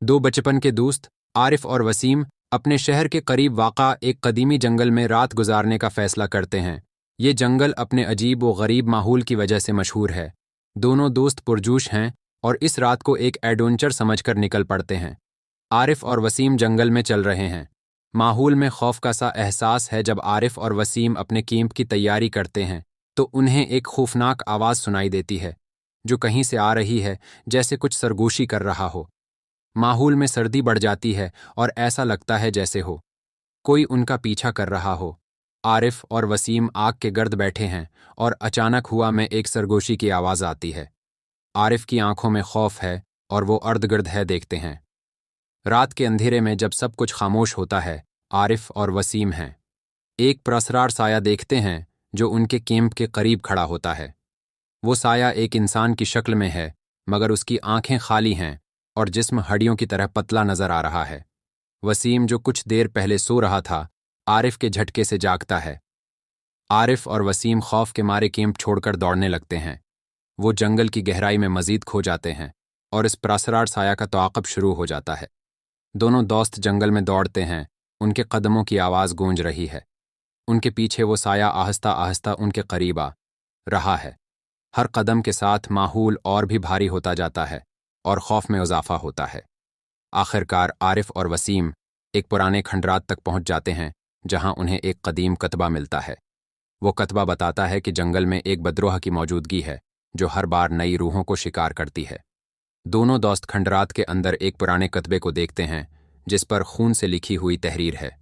दो बचपन के दोस्त आरिफ और वसीम अपने शहर के करीब वाक़ा एक कदीमी जंगल में रात गुजारने का फैसला करते हैं। ये जंगल अपने अजीब व गरीब माहौल की वजह से मशहूर है। दोनों दोस्त पुरजोश हैं और इस रात को एक एडवेंचर समझकर निकल पड़ते हैं। आरिफ और वसीम जंगल में चल रहे हैं। माहौल में खौफ का सा एहसास है। जब आरिफ और वसीम अपने कैंप की तैयारी करते हैं तो उन्हें एक खौफनाक आवाज़ सुनाई देती है जो कहीं से आ रही है, जैसे कुछ सरगोशी कर रहा हो। माहौल में सर्दी बढ़ जाती है और ऐसा लगता है जैसे हो कोई उनका पीछा कर रहा हो। आरिफ और वसीम आग के गर्द बैठे हैं और अचानक हुआ में एक सरगोशी की आवाज़ आती है। आरिफ की आंखों में खौफ है और वो अर्द-गिर्द है देखते हैं। रात के अंधेरे में जब सब कुछ खामोश होता है, आरिफ और वसीम हैं। एक प्रसरार साया देखते हैं जो उनके कैंप के करीब खड़ा होता है। वो साया एक इंसान की शक्ल में है, मगर उसकी आंखें खाली हैं और जिस्म हड्डियों की तरह पतला नजर आ रहा है। वसीम, जो कुछ देर पहले सो रहा था, आरिफ के झटके से जागता है। आरिफ और वसीम खौफ के मारे कैंप छोड़कर दौड़ने लगते हैं। वो जंगल की गहराई में मजीद खो जाते हैं और इस प्रसरार साया का ताक़ब शुरू हो जाता है। दोनों दोस्त जंगल में दौड़ते हैं। उनके कदमों की आवाज़ गूंज रही है। उनके पीछे वो साया आहिस्ता आहिस्ता उनके करीब आ रहा है। हर कदम के साथ माहौल और भी भारी होता जाता है और खौफ में इजाफा होता है। आखिरकार आरिफ और वसीम एक पुराने खंडरात तक पहुंच जाते हैं जहां उन्हें एक कदीम कतबा मिलता है। वो कतबा बताता है कि जंगल में एक बदरूह की मौजूदगी है जो हर बार नई रूहों को शिकार करती है। दोनों दोस्त खंडरात के अंदर एक पुराने कतबे को देखते हैं जिस पर खून से लिखी हुई तहरीर है।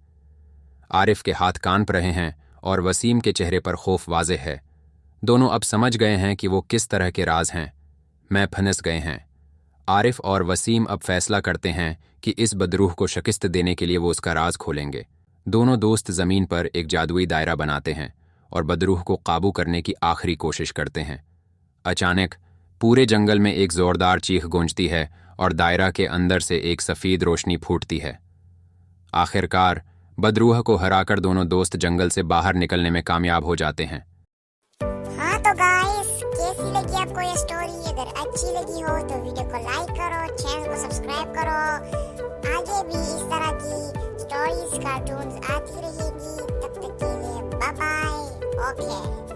आरिफ के हाथ कांप रहे हैं और वसीम के चेहरे पर खौफ वाज़ेह है। दोनों अब समझ गए हैं कि वो किस तरह के राज हैं। मैं फंस गए हैं। आरिफ और वसीम अब फैसला करते हैं कि इस बदरूह को शिकस्त देने के लिए वो उसका राज खोलेंगे। दोनों दोस्त ज़मीन पर एक जादुई दायरा बनाते हैं और बदरूह को काबू करने की आखिरी कोशिश करते हैं। अचानक पूरे जंगल में एक ज़ोरदार चीख गूंजती है और दायरा के अंदर से एक सफ़ेद रोशनी फूटती है। आखिरकार बदरूह को हराकर दोनों दोस्त जंगल से बाहर निकलने में कामयाब हो जाते हैं। हाँ तो गाइस, कैसी लगी आपको ये स्टोरी? अगर अच्छी लगी हो तो वीडियो को लाइक करो, चैनल को सब्सक्राइब करो। आगे भी इस तरह की स्टोरीज, कार्टून्स आती रहेगी। तब तक के लिए बाय बाय। ओके।